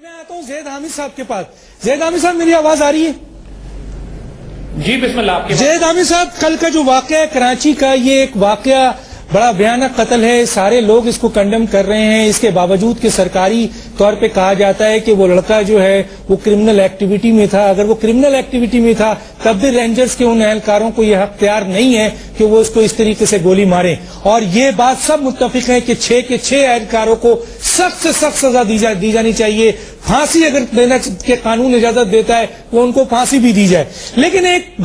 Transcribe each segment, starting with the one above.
میں آتا ہوں زید حامد صاحب کے پاس. زید حامد صاحب میری آواز آ رہی ہے؟ جی بسم اللہ. آپ کے زید حامد صاحب کل کا جو واقعہ ہے کراچی کا، یہ ایک واقعہ بڑا بھیانک قتل ہے. سارے لوگ اس کو کنڈم کر رہے ہیں. اس کے باوجود کہ سرکاری طور پہ کہا جاتا ہے کہ وہ لڑکا جو ہے وہ کرمنل ایکٹیویٹی میں تھا. اگر وہ کرمنل ایکٹیویٹی میں تھا تب بھی رینجرز کے ان اہلکاروں کو یہ اختیار نہیں ہے کہ وہ اس کو اس طریقے سے گولی ماریں. اور یہ بات سب متفق ہیں کہ 6 کے 6 اہلکاروں کو سخت سے سخت سزا دی جانی چاہیے. پھانسی اگر دینا کے قانون اجازت دیتا ہے وہ ان کو پھانسی بھی دی جائے. لیکن ایک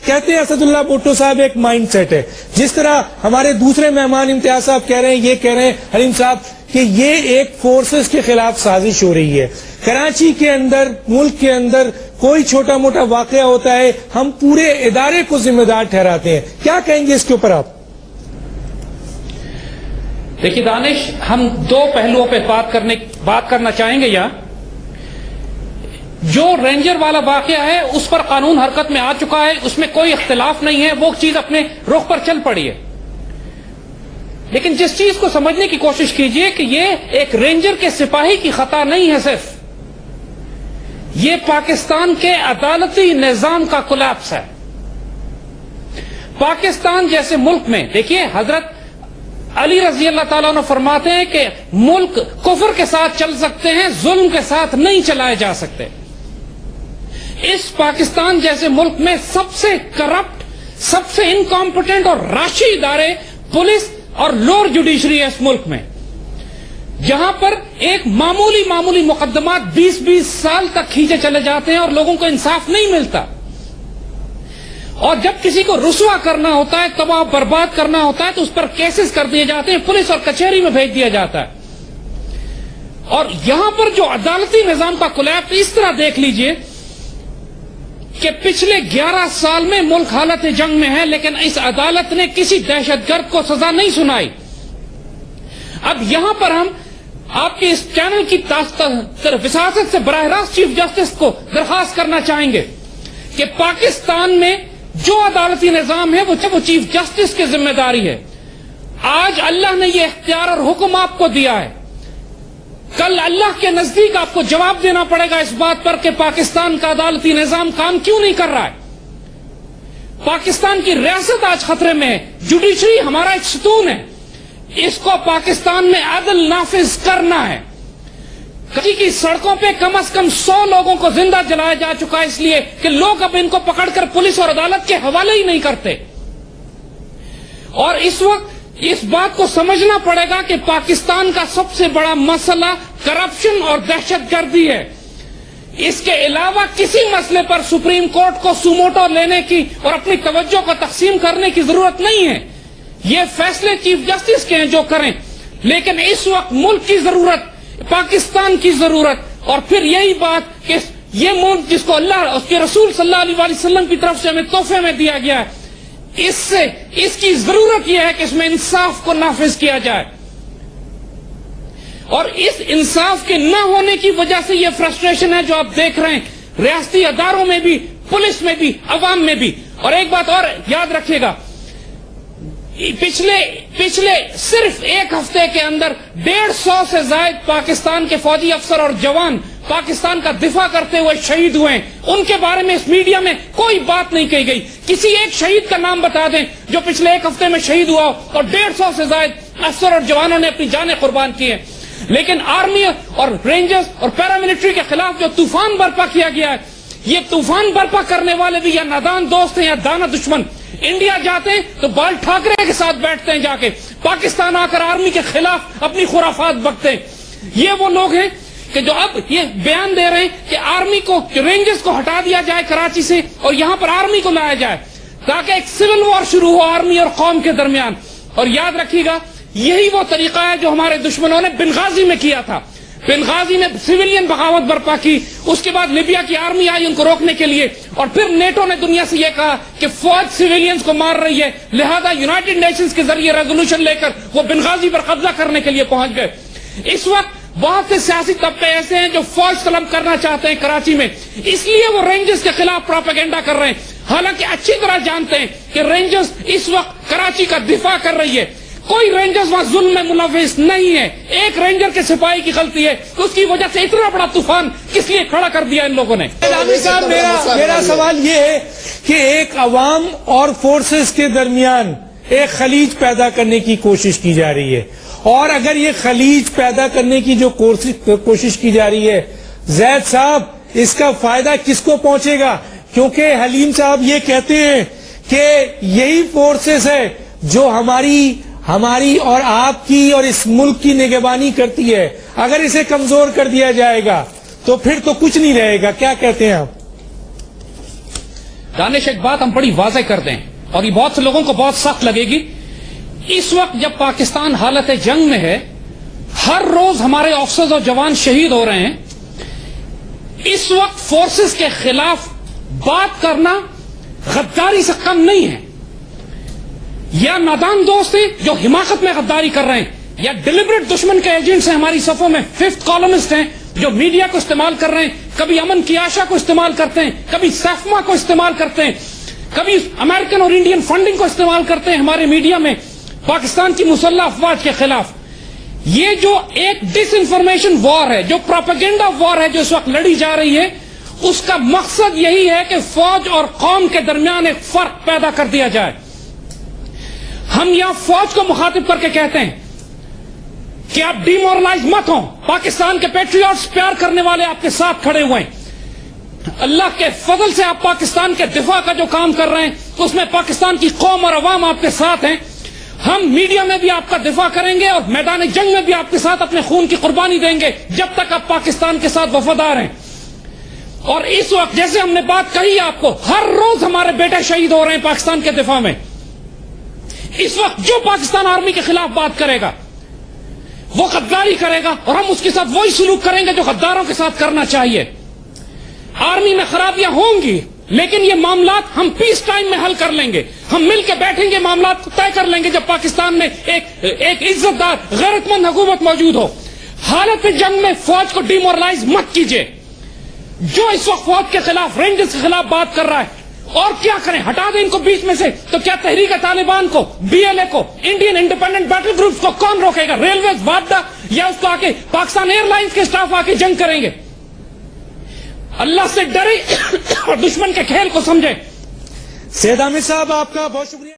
کہتے ہیں اسد اللہ بھٹو صاحب ایک مائنڈ سیٹ ہے. جس طرح ہمارے دوسرے مہمان امتیاز صاحب کہہ رہے ہیں، یہ کہہ رہے ہیں حلیم صاحب کہ یہ ایک فورسز کے خلاف سازش ہو رہی ہے. کراچی کے اندر، ملک کے اندر کوئی چھوٹا موٹا واقعہ ہوتا ہے ہم پورے ادارے کو ذمہ دار ٹھہراتے ہیں. کیا کہیں گے اس کے اوپر آپ؟ دیکھیے دانش، ہم دو پہلوؤں پہ بات کرنا چاہیں گے. یہاں جو رینجر والا واقعہ ہے اس پر قانون حرکت میں آ چکا ہے، اس میں کوئی اختلاف نہیں ہے، وہ چیز اپنے رخ پر چل پڑی ہے. لیکن جس چیز کو سمجھنے کی کوشش کیجئے کہ یہ ایک رینجر کے سپاہی کی خطا نہیں ہے، صرف یہ پاکستان کے عدالتی نظام کا کولیپس ہے. پاکستان جیسے ملک میں دیکھیے، حضرت علی رضی اللہ تعالیٰ عنہ فرماتے ہیں کہ ملک کفر کے ساتھ چل سکتے ہیں، ظلم کے ساتھ نہیں چلائے جا سکتے. اس پاکستان جیسے ملک میں سب سے کرپٹ، سب سے انکمپٹنٹ اور راشی ادارے پولیس اور لوور جوڈیشری ہے اس ملک میں، جہاں پر ایک معمولی مقدمات 20 سال تک کھینچے چلے جاتے ہیں اور لوگوں کو انصاف نہیں ملتا. اور جب کسی کو رسوا کرنا ہوتا ہے، تباہ برباد کرنا ہوتا ہے تو اس پر کیسز کر دیے جاتے ہیں، پولیس اور کچہری میں بھیج دیا جاتا ہے. اور یہاں پر جو عدالتی نظام کا کولیپس اس طرح دیکھ لیجئے کہ پچھلے 11 سال میں ملک حالت جنگ میں ہے، لیکن اس عدالت نے کسی دہشت گرد کو سزا نہیں سنائی. اب یہاں پر ہم آپ کے اس چینل کی وساطت سے براہ راست چیف جسٹس کو درخواست کرنا چاہیں گے کہ پاکستان میں جو عدالتی نظام ہے وہ چیف جسٹس کی ذمہ داری ہے. آج اللہ نے یہ اختیار اور حکم آپ کو دیا ہے، کل اللہ کے نزدیک آپ کو جواب دینا پڑے گا اس بات پر کہ پاکستان کا عدالتی نظام کام کیوں نہیں کر رہا ہے. پاکستان کی ریاست آج خطرے میں ہے. جوڈیشری ہمارا ایک ستون ہے، اس کو پاکستان میں عدل نافذ کرنا ہے. کراچی کی سڑکوں پہ کم از کم 100 لوگوں کو زندہ جلایا جا چکا ہے، اس لیے کہ لوگ اب ان کو پکڑ کر پولیس اور عدالت کے حوالے ہی نہیں کرتے. اور اس وقت اس بات کو سمجھنا پڑے گا کہ پاکستان کا سب سے بڑا مسئلہ کرپشن اور دہشت گردی ہے. اس کے علاوہ کسی مسئلے پر سپریم کورٹ کو سوموٹو لینے کی اور اپنی توجہ کو تقسیم کرنے کی ضرورت نہیں ہے. یہ فیصلے چیف جسٹس کے ہیں جو کریں، لیکن اس وقت ملک کی ضرورت، پاکستان کی ضرورت، اور پھر یہی بات کہ یہ ملک جس کو اللہ اس کے رسول صلی اللہ علیہ وسلم کی طرف سے ہمیں تحفے میں دیا گیا ہے، اس کی ضرورت یہ ہے کہ اس میں انصاف کو نافذ کیا جائے. اور اس انصاف کے نہ ہونے کی وجہ سے یہ فرسٹریشن ہے جو آپ دیکھ رہے ہیں ریاستی اداروں میں بھی، پولیس میں بھی، عوام میں بھی. اور ایک بات اور یاد رکھیے گا، پچھلے صرف ایک ہفتے کے اندر 150 سے زائد پاکستان کے فوجی افسر اور جوان پاکستان کا دفاع کرتے ہوئے شہید ہوئے ہیں. ان کے بارے میں اس میڈیا میں کوئی بات نہیں کہی گئی. کسی ایک شہید کا نام بتا دیں جو پچھلے ایک ہفتے میں شہید ہوا، اور 150 سے زائد افسر اور جوانوں نے اپنی جانیں قربان کی ہیں. لیکن آرمی اور رینجرز اور پیراملٹری کے خلاف جو طوفان برپا کیا گیا ہے، یہ طوفان برپا کرنے والے بھی یا نادان دوست ہیں یا دانا دشمن. انڈیا جاتے ہیں تو بال ٹھاکرے کے ساتھ بیٹھتے ہیں، جا کے پاکستان آ کر آرمی کے خلاف اپنی خرافات بکتے ہیں. یہ وہ لوگ ہیں کہ جو اب یہ بیان دے رہے ہیں کہ آرمی کو، رینجرز کو ہٹا دیا جائے کراچی سے اور یہاں پر آرمی کو لایا جائے تاکہ ایک سول وار شروع ہو آرمی اور قوم کے درمیان. اور یاد رکھیے گا، یہی وہ طریقہ ہے جو ہمارے دشمنوں نے بنغازی میں کیا تھا. بنغازی میں سویلین بغاوت برپا کی، اس کے بعد لیبیا کی آرمی آئی ان کو روکنے کے لیے، اور پھر نیٹو نے دنیا سے یہ کہا کہ فوج سویلینز کو مار رہی ہے، لہذا یونائٹڈ نیشنز کے ذریعے ریزولوشن لے کر وہ بنغازی پر قبضہ کرنے کے لیے پہنچ گئے. اس وقت بہت سے سیاسی طبقے ایسے ہیں جو فوج طلب کرنا چاہتے ہیں کراچی میں، اس لیے وہ رینجرز کے خلاف پروپیگنڈا کر رہے ہیں، حالانکہ اچھی طرح جانتے ہیں کہ رینجرز اس وقت کراچی کا دفاع کر رہی ہے. کوئی رینجرز وہاں ظلم میں ملوث نہیں ہے. ایک رینجر کے سپاہی کی غلطی ہے, اس کی وجہ سے اتنا بڑا طوفان کس لیے کھڑا کر دیا ان لوگوں نے. عامر صاحب, میرا سوال یہ ہے کہ ایک عوام اور فورسز کے درمیان ایک خلیج پیدا کرنے کی کوشش کی جا رہی ہے, اور اگر یہ خلیج پیدا کرنے کی جو کوشش کی جا رہی ہے, زید صاحب اس کا فائدہ کس کو پہنچے گا؟ کیونکہ حلیم صاحب یہ کہتے ہیں کہ یہی فورسز ہے جو ہماری اور آپ کی اور اس ملک کی نگہبانی کرتی ہے. اگر اسے کمزور کر دیا جائے گا تو پھر تو کچھ نہیں رہے گا. کیا کہتے ہیں آپ؟ دانش, ایک بات ہم بڑی واضح کر دیں, اور یہ بہت سے لوگوں کو بہت سخت لگے گی. اس وقت جب پاکستان حالت جنگ میں ہے, ہر روز ہمارے آفیسرز اور جوان شہید ہو رہے ہیں. اس وقت فورسز کے خلاف بات کرنا غداری سے کم نہیں ہے. یا نادان دوست ہیں جو حماقت میں غداری کر رہے ہیں, یا ڈیلیبریٹ دشمن کے ایجنٹس ہیں ہماری صفوں میں, ففتھ کالمسٹ ہیں جو میڈیا کو استعمال کر رہے ہیں, کبھی امن کی آشا کو استعمال کرتے ہیں, کبھی سیفما کو استعمال کرتے ہیں, کبھی امریکن اور انڈین فنڈنگ کو استعمال کرتے ہیں ہمارے میڈیا میں پاکستان کی مسلح افواج کے خلاف. یہ جو ایک ڈس انفارمیشن وار ہے, جو پروپیگنڈا وار ہے جو اس وقت لڑی جا رہی ہے, اس کا مقصد یہی ہے کہ فوج اور قوم کے درمیان ایک فرق پیدا کر دیا جائے. ہم یہاں فوج کو مخاطب کر کے کہتے ہیں کہ آپ ڈی مورلائز مت ہوں, پاکستان کے پیٹریوٹس پیار کرنے والے آپ کے ساتھ کھڑے ہوئے ہیں. اللہ کے فضل سے آپ پاکستان کے دفاع کا جو کام کر رہے ہیں اس میں پاکستان کی قوم اور عوام آپ کے ساتھ ہیں. ہم میڈیا میں بھی آپ کا دفاع کریں گے اور میدان جنگ میں بھی آپ کے ساتھ اپنے خون کی قربانی دیں گے جب تک آپ پاکستان کے ساتھ وفادار ہیں. اور اس وقت جیسے ہم نے بات کہی آپ کو, ہر روز ہمارے بیٹے شہید ہو رہے ہیں پاکستان کے دفاع میں. اس وقت جو پاکستان آرمی کے خلاف بات کرے گا وہ غداری کرے گا, اور ہم اس کے ساتھ وہی سلوک کریں گے جو غداروں کے ساتھ کرنا چاہیے. آرمی میں خرابیاں ہوں گی, لیکن یہ معاملات ہم پیس ٹائم میں حل کر لیں گے. ہم مل کے بیٹھیں گے, معاملات طے کر لیں گے جب پاکستان میں ایک عزت دار غیرت مند حکومت موجود ہو. حالت جنگ میں فوج کو ڈی مورلائز مت کیجیے. جو اس وقت فوج کے خلاف, رینجرز کے خلاف بات کر رہا ہے, اور کیا کریں, ہٹا دیں ان کو بیچ میں سے. تو کیا تحریک طالبان کو, بی ایل اے کو, انڈین انڈیپینڈنٹ بیٹل گروپس کو کون روکے گا؟ ریلویز, وابڈا, یا اس کو آ کے پاکستان ایئر لائنز کے اسٹاف آ کے جنگ کریں گے؟ اللہ سے ڈرے اور دشمن کے کھیل کو سمجھے. سید عامر صاحب, آپ کا بہت شکریہ.